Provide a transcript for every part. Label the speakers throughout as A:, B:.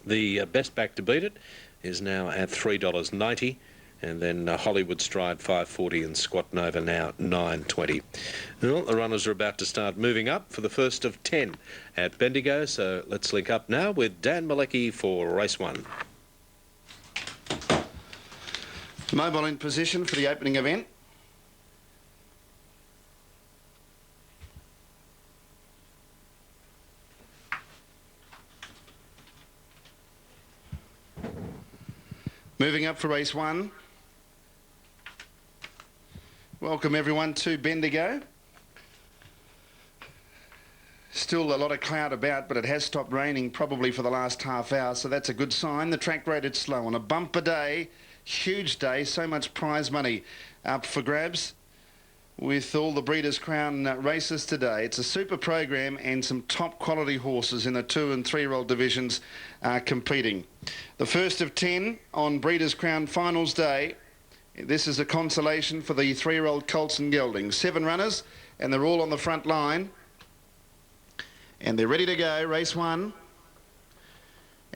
A: The best back to beat it is now at $3.90. And then Hollywood Stride 5.40 and Squat Nova now 9.20. Well, the runners are about to start moving up for the first of 10 at Bendigo. So let's link up now with Dan Malecki for race 1.
B: Mobile in position for the opening event. Moving up for race 1. Welcome everyone to Bendigo. Still a lot of cloud about, but it has stopped raining probably for the last half hour, so that's a good sign. The track rated slow on a bumper day, huge day, so much prize money up for grabs with all the Breeders' Crown races today. It's a super program and some top quality horses in the 2- and 3-year-old divisions are competing. The first of 10 on Breeders' Crown finals day. This is a consolation for the 3-year-old colts and geldings. 7 runners, and they're all on the front line. And they're ready to go, race 1.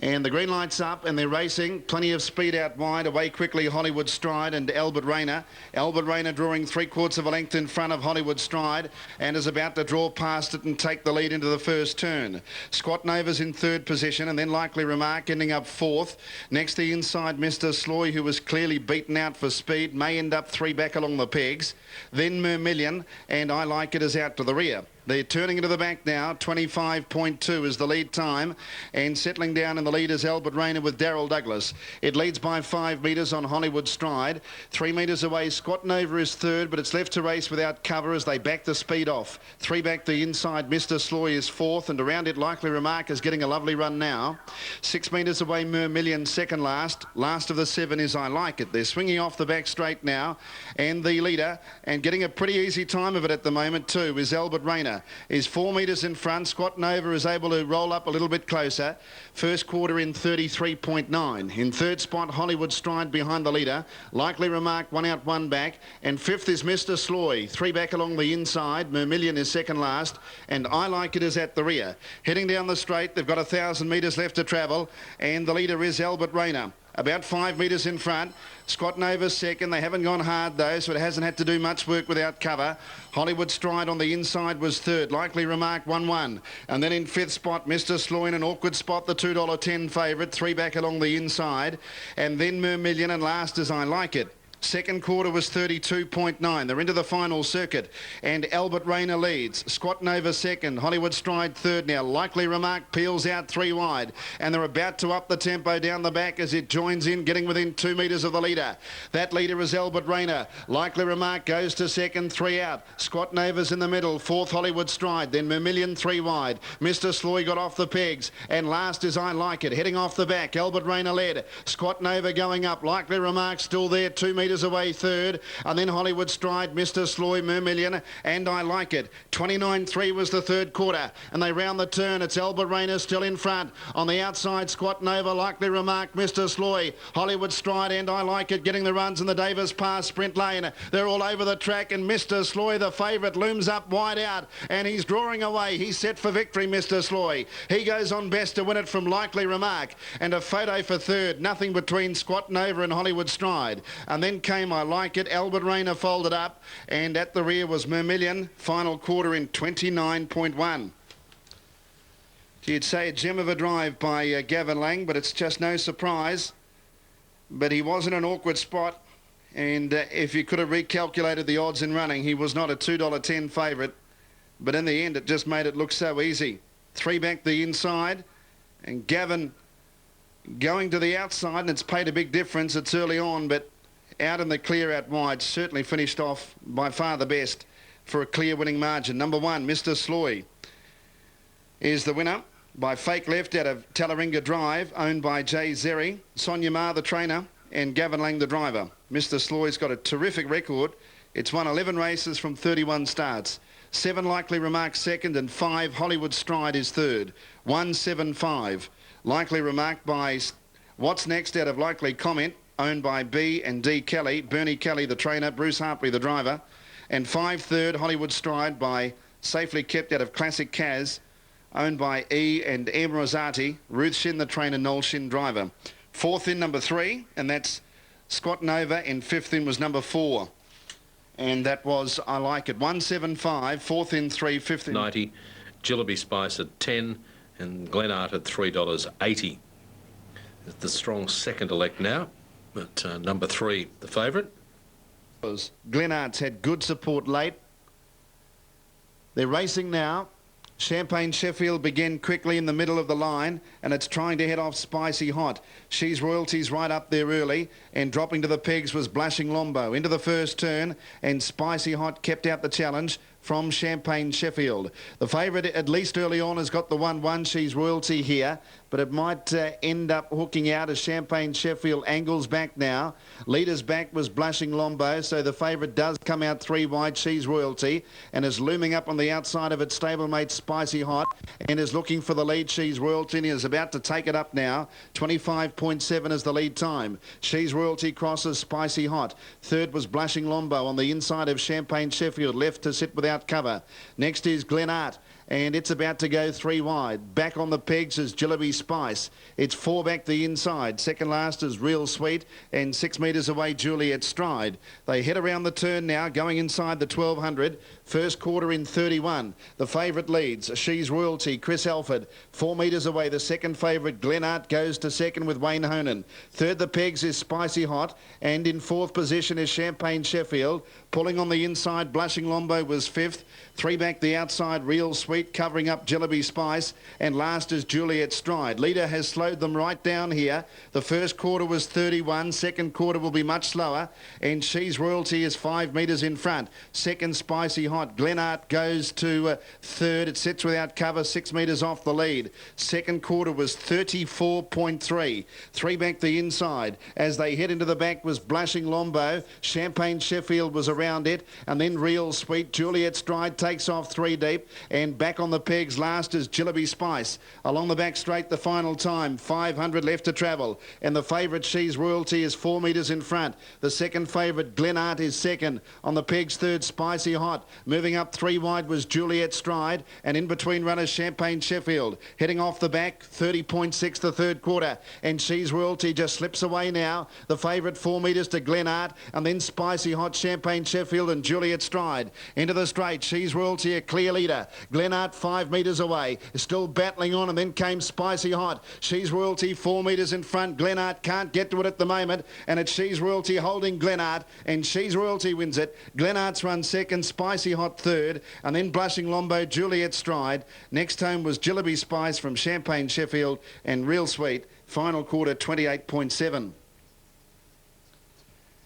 B: And the green light's up and they're racing. Plenty of speed out wide. Away quickly Hollywood Stride and Albert Rayner. Albert Rayner drawing 3/4 of a length in front of Hollywood Stride and is about to draw past it and take the lead into the first turn. Squat Nova's in 3rd position and then Likely Remark ending up 4th. Next the inside Mr. Sloy, who was clearly beaten out for speed, may end up 3 back along the pegs. Then Mermillion and I Like It is out to the rear. They're turning into the back now. 25.2 is the lead time. And settling down in the lead is Albert Rayner with Darryl Douglas. It leads by 5 metres on Hollywood Stride. 3 metres away, Squat Nova is 3rd, but it's left to race without cover as they back the speed off. 3 back the inside, Mr. Sloy is 4th, and around it, Likely Remark is getting a lovely run now. 6 metres away, Mermillion second last. Last of the 7 is I Like It. They're swinging off the back straight now. And the leader, and getting a pretty easy time of it at the moment too, is Albert Rayner. Is 4 metres in front. Squat Nova is able to roll up a little bit closer. First quarter in 33.9. In 3rd spot, Hollywood Stride behind the leader. Likely Remark 1 out 1 back. And 5th is Mr. Sloy. 3 back along the inside. Mermillion is second last. And I Like It is at the rear. Heading down the straight, they've got 1,000 metres left to travel. And the leader is Albert Rayner. About 5 metres in front. Squat Nova's second. They haven't gone hard though, so it hasn't had to do much work without cover. Hollywood Stride on the inside was 3rd. Likely Remark 1-1. And then in 5th spot, Mr. Sloy in an awkward spot, the $2.10 favourite. 3 back along the inside. And then Mermillion, and last is I Like It. Second quarter was 32.9. They're into the final circuit. And Albert Rayner leads. Squat Nova second. Hollywood Stride 3rd now. Likely Remark peels out 3 wide. And they're about to up the tempo down the back as it joins in, getting within 2 metres of the leader. That leader is Albert Rayner. Likely Remark goes to second, 3 out. Squat Nova's in the middle. 4th Hollywood Stride. Then Mermillion 3 wide. Mr. Sloy got off the pegs. And last is I Like It. Heading off the back. Albert Rayner led. Squat Nova going up. Likely Remark still there, 2 metres away 3rd, and then Hollywood Stride, Mr. Sloy, Mermillion, and I Like It. 29.3 was the 3rd quarter, and they round the turn. It's Albert Rayner still in front. On the outside, Squat Nova, Likely Remark, Mr. Sloy, Hollywood Stride, and I Like It getting the runs in the Davis Pass sprint lane. They're all over the track, and Mr. Sloy, the favourite, looms up wide out, and he's drawing away. He's set for victory, Mr. Sloy. He goes on best to win it from Likely Remark, and a photo for 3rd. Nothing between Squat Nova and Hollywood Stride. And then came I Like It. Albert Rayner folded up, and at the rear was Mermillion. Final quarter in 29.1. You'd say a gem of a drive by Gavin Lang, but it's just no surprise. But he was in an awkward spot, and if you could have recalculated the odds in running, he was not a $2.10 favourite. But in the end, it just made it look so easy. 3 back the inside, and Gavin going to the outside, and it's paid a big difference. It's early on, but out in the clear out wide, certainly finished off by far the best for a clear winning margin. Number 1, Mr. Sloy, is the winner by Fake Left out of Tallaringa Drive, owned by Jay Zeri, Sonia Ma the trainer, and Gavin Lang the driver. Mr. Sloy's got a terrific record. It's won 11 races from 31 starts. 7 Likely Remark second, and 5 Hollywood Stride is 3rd. 175. Likely Remark by What's Next out of Likely Comment, owned by B and D Kelly, Bernie Kelly the trainer, Bruce Hartley the driver, and 5 3rd Hollywood Stride by Safely Kept out of Classic Kaz, owned by E and M. Rosati. Ruth Shin, the trainer, Noel Shin, driver. Fourth in number 3, and that's Squat Nova, and fifth in was number 4. And that was I Like It. 175, fourth in 3, fifth in
A: 90, Jillaby Spice at 10, and Glenart at $3.80. The strong second elect now, but number 3, the favourite.
B: Glenart's had good support late. They're racing now. Champagne Sheffield began quickly in the middle of the line, and it's trying to head off Spicy Hot. She's Royalties right up there early, and dropping to the pegs was Blushing Lombo into the first turn, and Spicy Hot kept out the challenge from Champagne Sheffield. The favourite, at least early on, has got the 1-1. She's Royalty here, but it might end up hooking out as Champagne Sheffield angles back now. Leader's back was Blushing Lombo, so the favourite does come out 3 wide. She's Royalty, and is looming up on the outside of its stablemate Spicy Hot, and is looking for the lead. She's Royalty, and is about to take it up now. 25.7 is the lead time. She's Royalty crosses Spicy Hot. Third was Blushing Lombo on the inside of Champagne Sheffield, left to sit without cover. Next is Glenart, and it's about to go 3 wide. Back on the pegs is Jillaby Spice. It's 4 back the inside. Second last is Real Sweet, and 6 metres away Juliet Stride. They head around the turn now, going inside the 1200. First quarter in 31. The favourite leads. She's Royalty, Chris Alford. 4 metres away. The second favourite, Glenart, goes to second with Wayne Honan. Third, the pegs, is Spicy Hot, and in fourth position is Champagne Sheffield. Pulling on the inside, Blushing Lombo was fifth. 3 back the outside, Real Sweet, covering up Jillaby Spice, and last is Juliet Stride. Leader has slowed them right down here. The first quarter was 31. Second quarter will be much slower, and She's Royalty is 5 metres in front. Second, Spicy Hot. Glenart goes to third. It sits without cover, 6 metres off the lead. Second quarter was 34.3. 3 back the inside. As they head into the back was Blushing Lombo. Champagne Sheffield was around it, and then Real Sweet. Juliet Stride takes off 3 deep, and back on the pegs last is Jillaby Spice. Along the back straight the final time, 500 left to travel, and the favourite She's Royalty is 4 metres in front. The second favourite Glenart is second. On the pegs third, Spicy Hot. Moving up 3 wide was Juliet Stride, and in between runners Champagne Sheffield. Heading off the back, 30.6 the third quarter, and She's Royalty just slips away now. The favourite 4 metres to Glenart, and then Spicy Hot, Champagne Sheffield and Juliet Stride. Into the straight, She's Royalty a clear leader. Glenart 5 metres away, still battling on, and then came Spicy Hot. She's Royalty 4 metres in front. Glenart can't get to it at the moment, and it's She's Royalty holding Glenart, and She's Royalty wins it. Glenart's run second, Spicy Hot third, and then Blushing Lombo, Juliet Stride. Next home was Jillaby Spice from Champagne Sheffield and Real Sweet. Final quarter 28.7.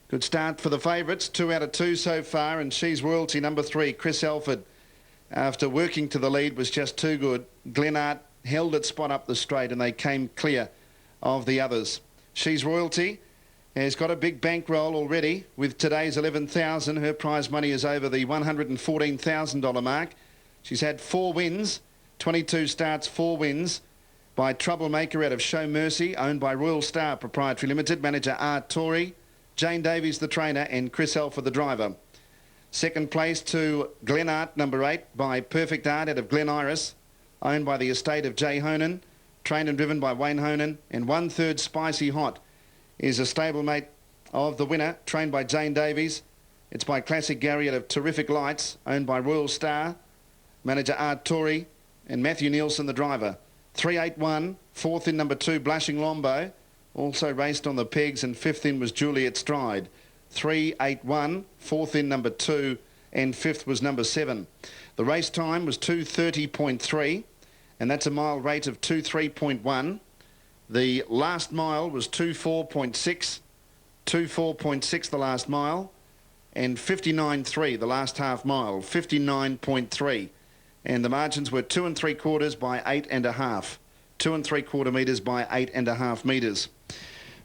B: Good start for the favourites, 2 out of 2 so far, and She's Royalty number 3, Chris Alford, after working to the lead, was just too good. Glenart held its spot up the straight, and they came clear of the others. She's Royalty has got a big bankroll already with today's 11,000. Her prize money is over the $114,000 mark. She's had 4 wins, 22 starts, 4 wins by Troublemaker out of Show Mercy, owned by Royal Star Proprietary Limited, manager Taree, Jane Davies the trainer, and Chris Alford the driver. Second place to Glenart, number 8, by Perfect Art out of Glen Iris, owned by the estate of Jay Honan, trained and driven by Wayne Honan. And 1/3 Spicy Hot is a stablemate of the winner, trained by Jane Davies. It's by Classic Gary out of Terrific Lights, owned by Royal Star, manager Taree, and Matthew Nielsen the driver. 381, fourth in number 2, Blushing Lombo, also raced on the pegs, and fifth in was Juliet Stride. 381, fourth in number 2, and fifth was number 7. The race time was 2:30.3, and that's a mile rate of 2:3.1. The last mile was 2:4.6, 2:4.6 the last mile, and 59.3 the last half mile, 59.3. And the margins were 2 3/4 by 8.5. 2 3/4 metres by 8.5 metres.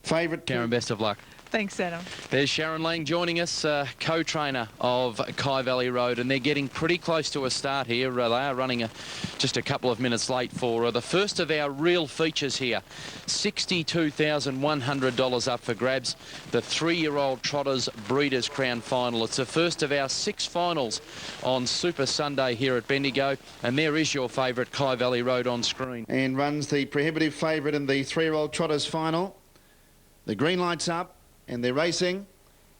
B: Favourite.
C: Karen, best of luck. Thanks, Adam.
D: There's Sharon Lang joining us, co-trainer of Kai Valley Road, and they're getting pretty close to a start here. They are running just a couple of minutes late for the first of our real features here. $62,100 up for grabs. The 3-year-old Trotters Breeders' Crown Final. It's the first of our 6 finals on Super Sunday here at Bendigo, and there is your favourite Kai Valley Road on screen.
B: And runs the prohibitive favourite in the 3-year-old Trotters Final. The green light's up, and they're racing,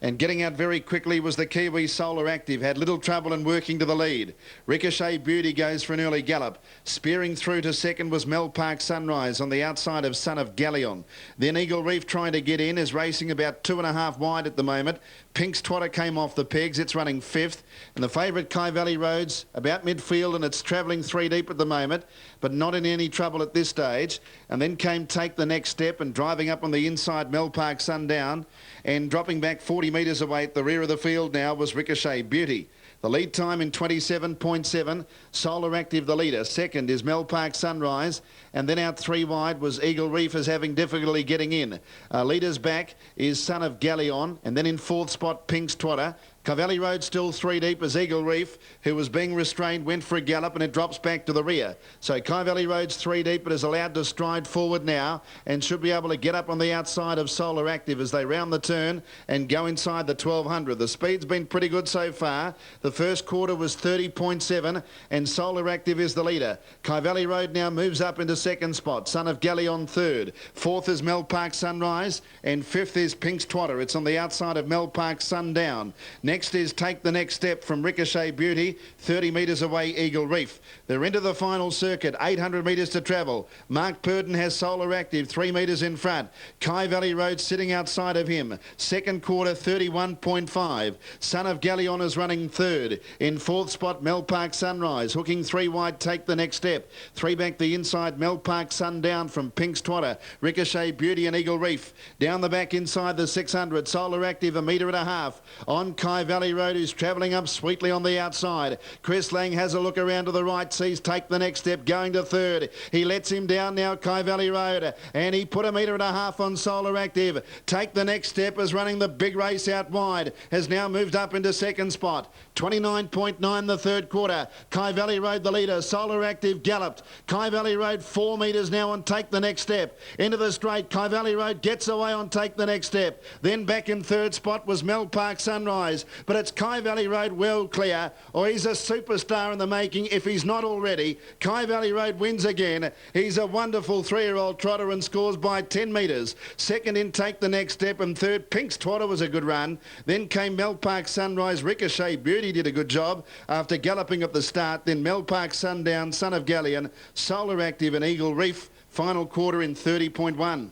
B: and getting out very quickly was the Kiwi Solar Active. Had little trouble in working to the lead. Ricochet Beauty goes for an early gallop. Spearing through to second was Mel Park Sunrise on the outside of Son of Galleon. Then Eagle Reef trying to get in, is racing about 2.5 wide at the moment. Pink's Twatter came off the pegs. It's running 5th. And the favourite Kai Valley Road's about midfield, and it's travelling 3 deep at the moment, but not in any trouble at this stage. And then came Take the Next Step, and driving up on the inside Mel Park Sundown, and dropping back 40 metres away at the rear of the field now was Ricochet Beauty. The lead time in 27.7. Solar Active the leader. Second is Mel Park Sunrise. And then out 3 wide was Eagle Reef, is having difficulty getting in. Leaders back is Son of Galleon. And then in 4th spot, Pink's Twatter. Kai Valley Road still 3 deep as Eagle Reef, who was being restrained, went for a gallop, and it drops back to the rear. So Kai Valley Road's 3 deep, but is allowed to stride forward now and should be able to get up on the outside of Solar Active as they round the turn and go inside the 1200. The speed's been pretty good so far. The first quarter was 30.7, and Solar Active is the leader. Kai Valley Road now moves up into 2nd spot. Son of Galleon 3rd. 4th is Mel Park Sunrise, and 5th is Pink's Twatter. It's on the outside of Mel Park Sundown. Next is Take the Next Step from Ricochet Beauty, 30 metres away Eagle Reef. They're into the final circuit, 800 metres to travel. Mark Purden has Solar Active, 3 metres in front. Kai Valley Road sitting outside of him. Second quarter, 31.5. Son of Galleon is running 3rd. In 4th spot, Mel Park Sunrise. Hooking 3 wide, Take the Next Step. 3 back the inside, Mel Park Sundown from Pink's Twatter. Ricochet Beauty and Eagle Reef. Down the back inside the 600, Solar Active, 1.5 metres. On Kai Valley Road, who's travelling up sweetly on the outside. Chris Lang has a look around to the right, sees Take the Next Step going to 3rd. He lets him down now, Kai Valley Road, and he put 1.5 metres on Solar Active. Take the Next Step is running the big race out wide, has now moved up into 2nd spot. 29.9 the 3rd quarter. Kai Valley Road the leader. Solar Active galloped. Kai Valley Road 4 metres now on Take the Next Step. Into the straight. Kai Valley Road gets away on Take the Next Step. Then back in 3rd spot was Mel Park Sunrise. But it's Kai Valley Road well clear, or he's a superstar in the making if he's not already. Kai Valley Road wins again. He's a wonderful 3-year-old trotter and scores by 10 metres. Second in Take the Next Step, and 3rd Pink's Twatter was a good run. Then came Mel Park Sunrise. Ricochet Beauty did a good job after galloping at the start. Then Mel Park Sundown, Son of Galleon, Solar Active and Eagle Reef. Final quarter in 30.1.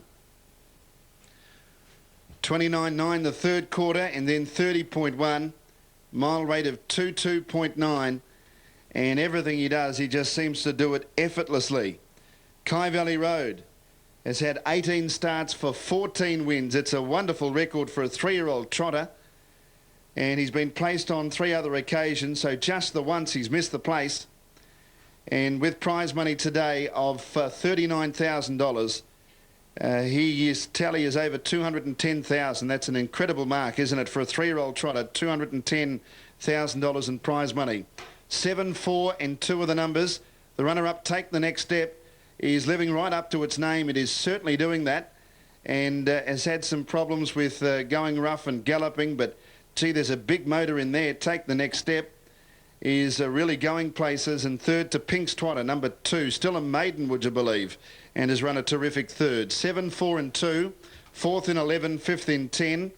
B: 29.9 the 3rd quarter, and then 30.1. Mile rate of 22.9, and everything he does, he just seems to do it effortlessly. Kai Valley Road has had 18 starts for 14 wins. It's a wonderful record for a 3-year-old trotter, and he's been placed on 3 other occasions, so just the once he's missed the place. And with prize money today of $39,000, his tally is over 210,000. That's an incredible mark, isn't it, for a 3-year-old trotter? $210,000 in prize money. 7, 4 and 2 are the numbers. The runner-up, Take the Next Step, is living right up to its name. It is certainly doing that, and has had some problems with going rough and galloping, but gee, there's a big motor in there. Take the Next Step is really going places, and 3rd to Pink's Twatter, number 2, still a maiden, would you believe, and has run a terrific 3rd. 7, 4 and 2, 4th in 11, 5th in 10.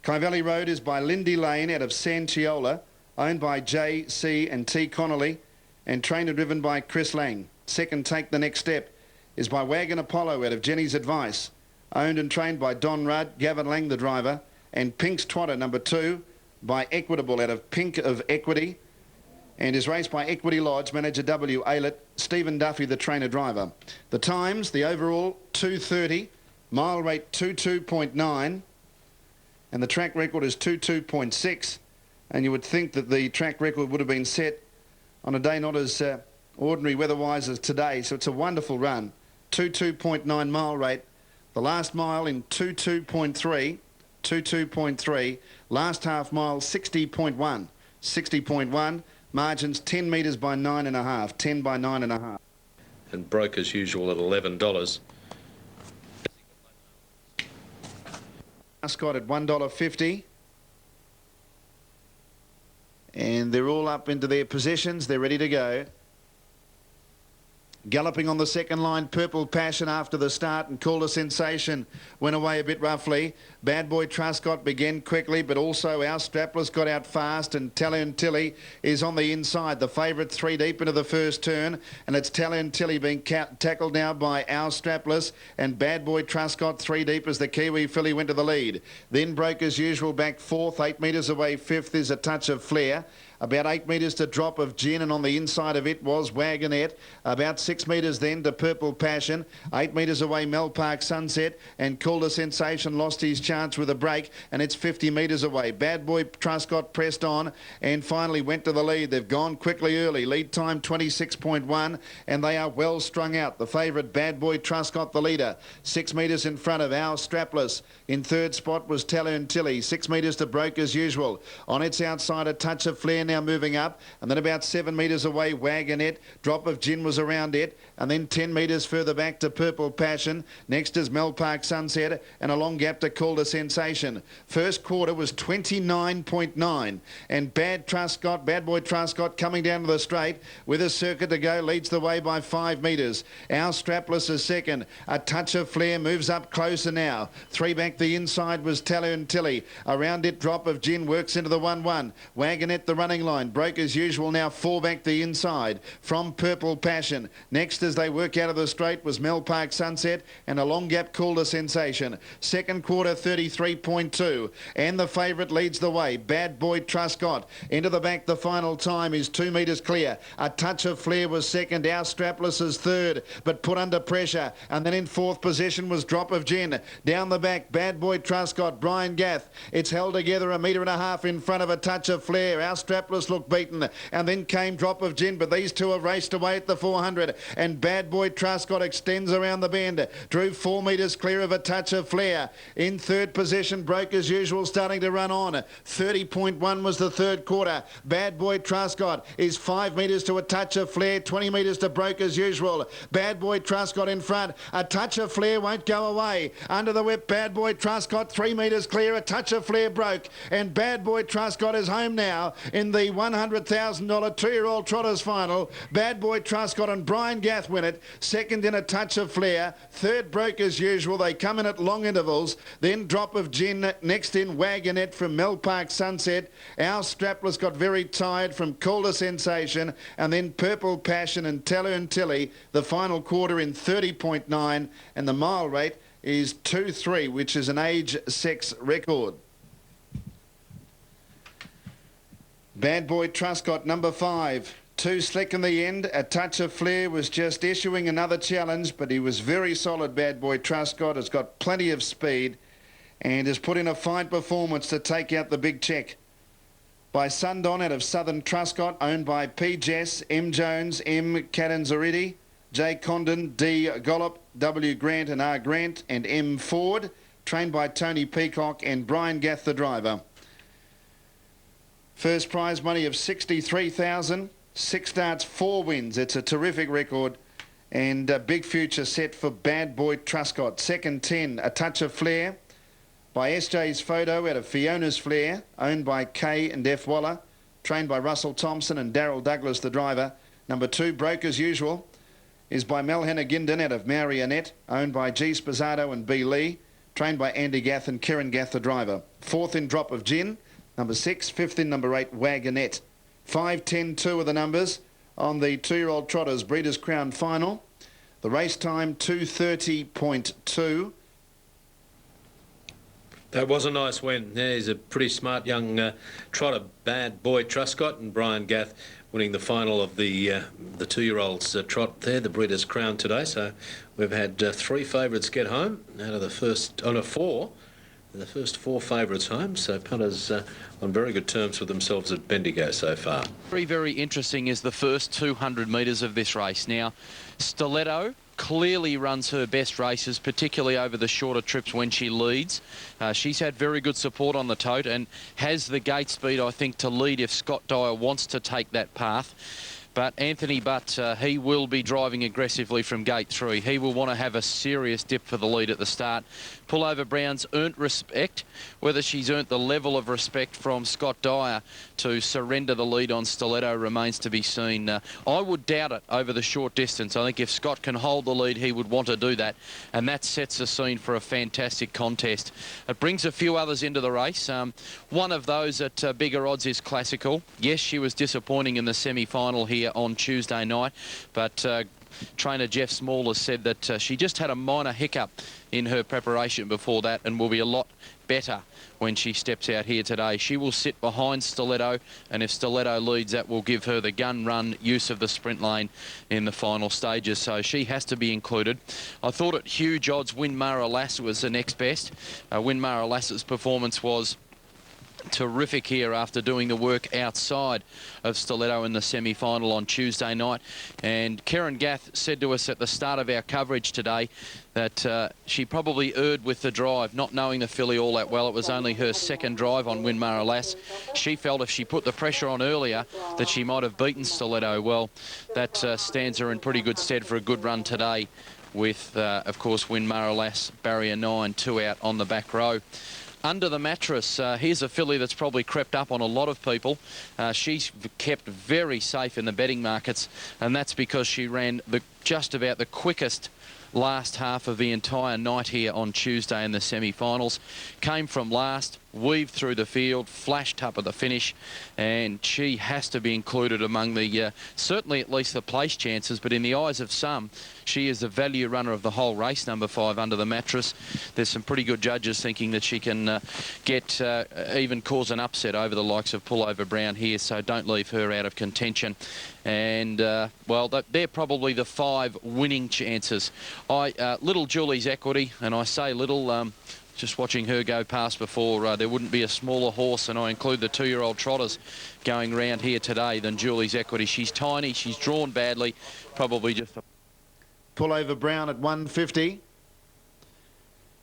B: Kai Valley Road is by Lindy Lane out of Sanciola, owned by J.C. and T. Connolly, and trained and driven by Chris Lang. Second, Take the Next Step is by Wagon Apollo out of Jenny's Advice, owned and trained by Don Rudd, Gavin Lang the driver, and Pink's Twatter, number 2, by Equitable out of Pink of Equity, and is raced by Equity Lodge, manager W. Aylett, Stephen Duffy, the trainer-driver. The times, the overall, 2:30, mile rate 22.9, and the track record is 22.6, and you would think that the track record would have been set on a day not as ordinary weather-wise as today, so it's a wonderful run. 22.9 mile rate, the last mile in 22.3, 22.3. Last half mile, 60.1. 60.1. Margins 10 metres by 9.5. 10 by 9.5.
A: And broke as usual at $11.
B: Ascot at $1.50. And they're all up into their positions. They're ready to go. Galloping on the second line, Purple Passion after the start, and Called a Sensation went away a bit roughly. Bad Boy Truscott began quickly, but also Our Strapless got out fast, and Talon Tilly is on the inside. The favourite 3 deep into the first turn, and it's Talon Tilly being tackled now by Our Strapless, and Bad Boy Truscott 3 deep as the Kiwi filly went to the lead. Then broke as usual back fourth, 8 metres away fifth is A Touch of Flair. About 8 metres to Drop of Gin, and on the inside of it was Wagonette. About 6 metres then to Purple Passion. 8 metres away Mel Park Sunset, and Called a Sensation lost his chance with a break, and it's 50 metres away. Bad Boy Truscott pressed on and finally went to the lead. They've gone quickly early. Lead time 26.1, and they are well strung out. The favourite Bad Boy Truscott the leader. 6 metres in front of Our Strapless. In third spot was Talon Tilly. 6 metres to Broke as usual. On its outside, A Touch of Flair now moving up, and then about 7 metres away Wagonette. Drop of Gin was around it, and then 10 metres further back to Purple Passion. Next is Mel Park Sunset, and a long gap to Called a Sensation. First quarter was 29.9, and Bad Boy Truscott coming down to the straight with a circuit to go, leads the way by 5 metres. Our Strapless is second. A Touch of Flair moves up closer now. 3 back the inside was Talon Tilly. Around it, Drop of Gin works into the 1-1. Wagonette the running line. Broke as usual now, 4 back the inside from Purple Passion. Next as they work out of the straight was Mel Park Sunset, and a long gap Called a Sensation. Second quarter 33.2, and the favourite leads the way. Bad Boy Truscott into the back. The final time is 2 metres clear. A Touch of Flair was second. Our Strapless is third, but put under pressure, and then in fourth position was Drop of Gin. Down the back, Bad Boy Truscott, Brian Gath. It's held together 1.5 metres in front of A Touch of Flair. Our Strapless looked beaten, and then came Drop of Gin, but these two have raced away at the 400, and Bad Boy Truscott extends around the bend, drew 4 metres clear of A Touch of Flair. In third position, Broke as usual, starting to run on. 30.1 was the third quarter. Bad Boy Truscott is 5 metres to A Touch of Flair, 20 metres to Broke as usual. Bad Boy Truscott in front. A Touch of Flair won't go away. Under the whip, Bad Boy Truscott 3 metres clear. A Touch of Flair broke, and Bad Boy Truscott is home now in the $100,000 two-year-old Trotters final. Bad Boy Truscott and Brian Gath win it. Second in A Touch of Flair. Third Broke as usual. They come in at long intervals. Then Drop of Gin. Next in Wagonette from Mel Park Sunset. Our Strapless got very tired from Called a Sensation, and then Purple Passion and Talon Tilly. The final quarter in 30.9, and the mile rate is 2.3, which is an age sex record. Bad Boy Truscott, number 5. Too slick in the end. A Touch of Flair was just issuing another challenge, but he was very solid. Bad Boy Truscott has got plenty of speed and has put in a fine performance to take out the big check. By Sundon out of Southern Truscott, owned by P. Jess, M. Jones, M. Catanzariti, J. Condon, D. Gollop, W. Grant and R. Grant, and M. Ford, trained by Tony Peacock and Brian Gath, the driver. First prize money of $63,000, 6 starts, 4 wins. It's a terrific record, and a big future set for Bad Boy Truscott. Second 10, A Touch of Flair, by SJ's Photo out of Fiona's Flair, owned by K and F. Waller, trained by Russell Thompson and Darryl Douglas, the driver. Number 2, Broke as usual, is by Melhana Gindon out of Marionette, owned by G. Spazzato and B. Lee, trained by Andy Gath and Kieran Gath, the driver. Fourth in Drop of Gin, number 6. Fifth in number 8, Wagonette. 5, 10, 2 are the numbers on the two-year-old Trotters Breeders' Crown final. The race time 2:30.2.
A: That was a nice win. Yeah, he's a pretty smart young trotter, Bad Boy Truscott, and Brian Gath winning the final of the two-year-olds trot there, the Breeders' Crown today. So we've had 3 favourites get home out of the first, 4. The first 4 favourites home, so punters on very good terms with themselves at Bendigo so far.
D: Very, very interesting is the first 200 metres of this race. Now, Stiletto, clearly runs her best races, particularly over the shorter trips when she leads. She's had very good support on the tote and has the gate speed, I think, to lead if Scott Dyer wants to take that path. But Anthony Butt, he will be driving aggressively from gate 3. He will want to have a serious dip for the lead at the start. Pullover Brown's earned respect. Whether she's earned the level of respect from Scott Dyer to surrender the lead on Stiletto remains to be seen. I would doubt it over the short distance. I think if Scott can hold the lead, he would want to do that. And that sets the scene for a fantastic contest. It brings a few others into the race. One of those at bigger odds is Classical. Yes, she was disappointing in the semi-final here on Tuesday night, but trainer Jeff Small has said that she just had a minor hiccup in her preparation before that and will be a lot better when she steps out here today. She will sit behind Stiletto, and if Stiletto leads, that will give her the gun run use of the sprint lane in the final stages, so she has to be included. I thought at huge odds Winmara Lass was the next best. Winmara Lass's performance was terrific here after doing the work outside of Stiletto in the semi-final on Tuesday night. And Karen Gath said to us at the start of our coverage today that she probably erred with the drive, not knowing the filly all that well. It was only her second drive on Winmara Lass. She felt if she put the pressure on earlier that she might have beaten Stiletto. Well, that stands her in pretty good stead for a good run today with, of course, Winmara Lass, barrier 9, 2 out on the back row. Under the Mattress, here's a filly that's probably crept up on a lot of people. She's kept very safe in the betting markets, and that's because she ran just about the quickest last half of the entire night here on Tuesday in the semi-finals. Came from last, weaved through the field, flashed up at the finish, and she has to be included among the, certainly at least the place chances, but in the eyes of some, she is the value runner of the whole race, number 5, Under the Mattress. There's some pretty good judges thinking that she can even cause an upset over the likes of Pullover Brown here, so don't leave her out of contention. And, well, they're probably the 5 winning chances. Little Julie's Equity, and I say little, just watching her go past before, there wouldn't be a smaller horse, and I include the 2-year-old trotters going round here today than Julie's Equity. She's tiny, she's drawn badly, probably just a...
B: Pullover Brown at 150.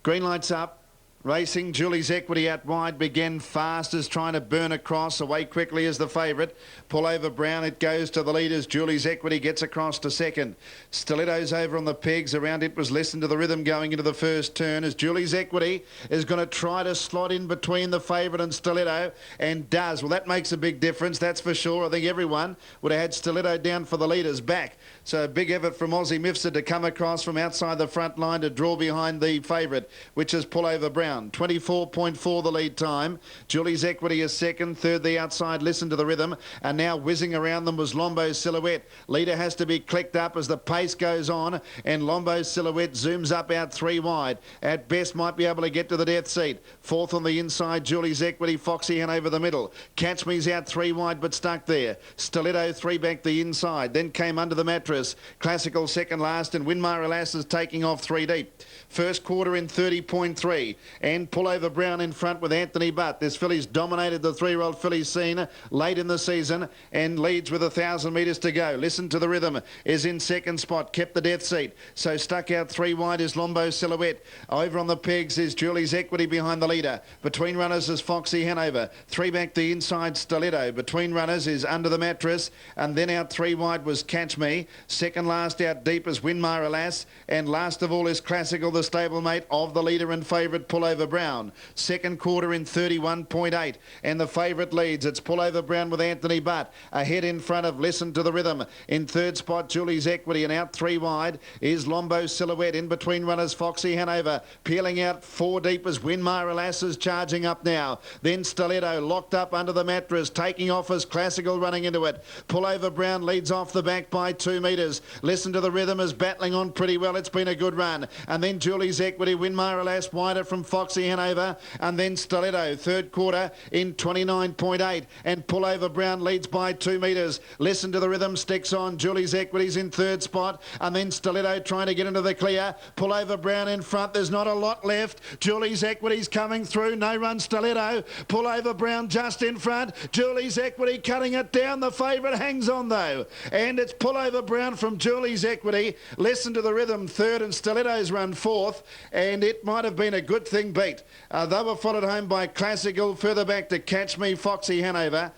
B: Green lights up. Racing, Julie's Equity out wide, began fast as trying to burn across, away quickly as the favourite. Pullover Brown, it goes to the leaders. Julie's Equity gets across to second. Stiletto's over on the pegs. Around it was Listen to the Rhythm going into the first turn as Julie's Equity is going to try to slot in between the favourite and Stiletto, and does. Well, that makes a big difference, that's for sure. I think everyone would have had Stiletto down for the leaders back. So a big effort from Aussie Mifsud to come across from outside the front line to draw behind the favourite, which is Pullover Brown. 24.4 the lead time. Julie's Equity is second. Third, the outside Listen to the Rhythm. And now whizzing around them was Lombo's Silhouette. Leader has to be clicked up as the pace goes on, and Lombo's Silhouette zooms up out 3 wide. At best might be able to get to the death seat. Fourth on the inside, Julie's Equity. Foxy Hen over the middle. Catch Me's out 3 wide but stuck there. Stiletto 3 back the inside. Then came Under the Mattress. Classical second last, and Winmara Lass is taking off 3 deep. First quarter in 30.3. And Pullover Brown in front with Anthony Butt. This filly's dominated the 3-year-old fillies scene late in the season and leads with 1,000 metres to go. Listen to the Rhythm is in second spot, kept the death seat. So stuck out 3 wide is Lombo's Silhouette. Over on the pegs is Julie's Equity behind the leader. Between runners is Foxy Hanover. 3 back the inside Stiletto. Between runners is Under the Mattress. And then out 3 wide was Catch Me. Second last out deep is Winmara Lass. And last of all is Classical, the stablemate of the leader and favourite Pullover Brown. Second quarter in 31.8, and the favourite leads. It's Pullover Brown with Anthony Butt ahead in front of Listen to the Rhythm. In third spot, Julie's Equity, and out 3 wide is Lombo's Silhouette. In between runners, Foxy Hanover. Peeling out 4 deep as Winmara Lass is charging up now. Then Stiletto locked up Under the Mattress, taking off as Classical running into it. Pullover Brown leads off the back by 2 metres. Listen to the Rhythm is battling on pretty well. It's been a good run. And then Julie's Equity, Winmara Lass wider from Foxy Hanover, and then Stiletto. Third quarter in 29.8, and Pullover Brown leads by 2 metres. Listen to the Rhythm sticks on. Julie's Equity's in third spot, and then Stiletto trying to get into the clear. Pullover Brown in front. There's not a lot left. Julie's Equity's coming through. No run Stiletto. Pullover Brown just in front. Julie's Equity cutting it down. The favourite hangs on though, and it's Pullover Brown ground from Julie's Equity. Listen to the Rhythm third, and Stiletto's run fourth, and it might have been a good thing beat. They were followed home by Classical, further back to Catch Me, Foxy Hanover.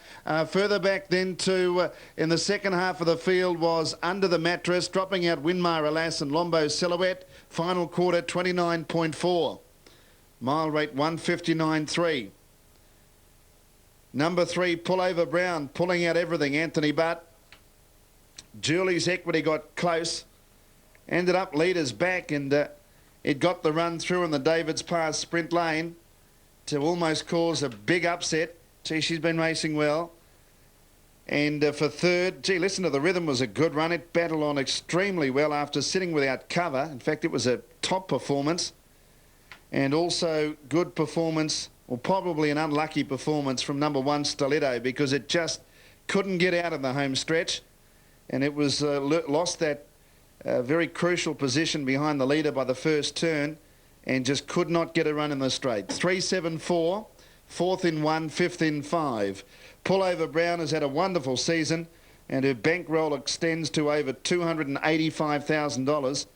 B: Further back then to, in the second half of the field, was Under the Mattress, dropping out Winmar Alas and Lombo Silhouette. Final quarter 29.4. Mile rate 159.3. Number 3, Pull Over Brown, pulling out everything, Anthony Butt. Julie's Equity got close, ended up leaders back, and it got the run through in the David's Pass sprint lane to almost cause a big upset. Gee, she's been racing well. And for third, gee, Listen to the Rhythm was a good run. It battled on extremely well after sitting without cover. In fact, it was a top performance. And also good performance, or probably an unlucky performance, from number 1, Stiletto, because it just couldn't get out of the home stretch. And it was lost that very crucial position behind the leader by the first turn, and just could not get a run in the straight. 3.74, 4th in 1, 5th in 5. Pull Over Brown has had a wonderful season, and her bankroll extends to over $285,000.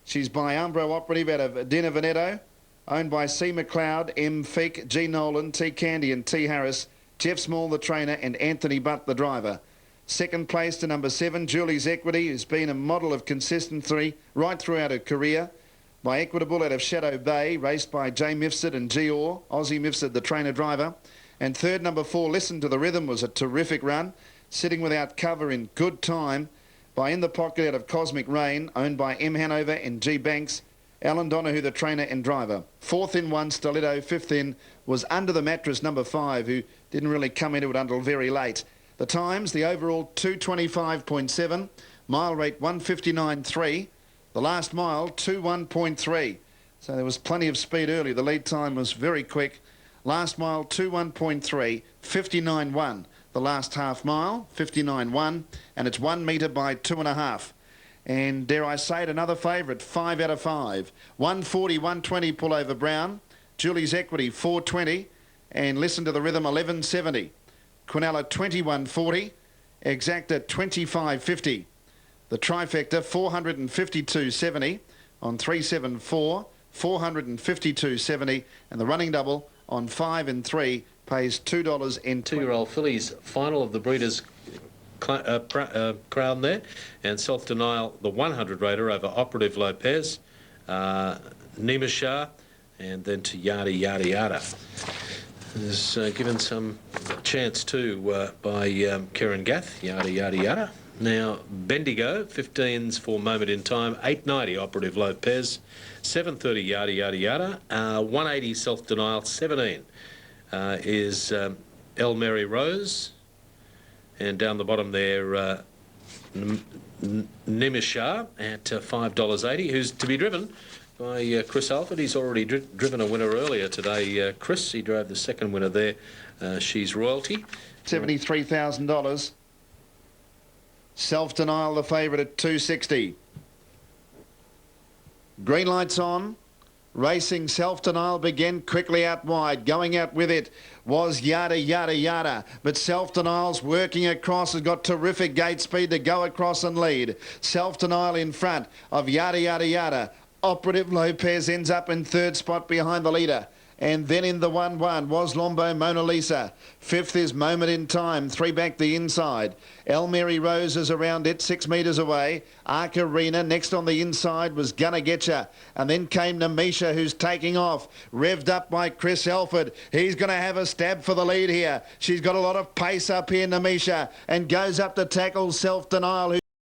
B: She's by Umbro Operative out of Dina Veneto, owned by C. McLeod, M. Feek, G. Nolan, T. Candy and T. Harris, Jeff Small the trainer, and Anthony Butt the driver. Second place to number 7, Julie's Equity, who's been a model of consistency right throughout her career, by Equitable out of Shadow Bay, raced by J. Mifsud and G. Orr, Aussie Mifsud the trainer-driver. And third, number 4, Listen to the Rhythm, was a terrific run, sitting without cover in good time, by In the Pocket out of Cosmic Rain, owned by M. Hanover and G. Banks, Alan Donahue the trainer and driver. 4th in 1, Stiletto. 5th in was Under the Mattress, number 5, who didn't really come into it until very late. The times, the overall 225.7, mile rate 159.3, the last mile 21.3. So there was plenty of speed early. The lead time was very quick. Last mile 21.3, 59.1. The last half mile 59.1, and it's 1 metre by 2.5. And dare I say it, another favourite, 5 out of 5. 140, 120, Pull Over Brown. Julie's Equity 420, and Listen to the Rhythm 1170. Quinella 21.40, Exacta 25.50. The trifecta 452.70 on 374, 452.70, and the running double on 5 and 3 pays $2 in
A: 2-year-old fillies final of the Breeders' Crown there, and Self-Denial, the 100 raider over Operative Lopez, Nima Shah, and then to Yada Yada Yada. Is given some chance too by Karen Gath, Yada Yada Yada. Now Bendigo, 15s for Moment in Time, 8.90 Operative Lopez, 7.30 Yada Yada Yada, 180 Self-Denial, 17 is El Mary Rose, and down the bottom there Nimishar at $5.80, who's to be driven by Chris Alford. He's already driven a winner earlier today. Chris, he drove the second winner there. She's Royalty.
B: $73,000. Self-Denial, the favourite at $260. Green lights on. Racing Self-Denial began quickly out wide. Going out with it was Yada Yada Yada, but Self-Denial's working across, has got terrific gate speed to go across and lead. Self-Denial in front of Yada Yada Yada. Operative Lopez ends up in third spot behind the leader. And then in the 1-1 was Lombo Mona Lisa. 5th is Moment in Time, 3 back the inside. El Mary Rose is around it, 6 metres away. Arc Arena next on the inside was Gonna Getcha. And then came Namisha, who's taking off, revved up by Chris Alford. He's going to have a stab for the lead here. She's got a lot of pace up here, Namisha, and goes up to tackle Self-Denial, who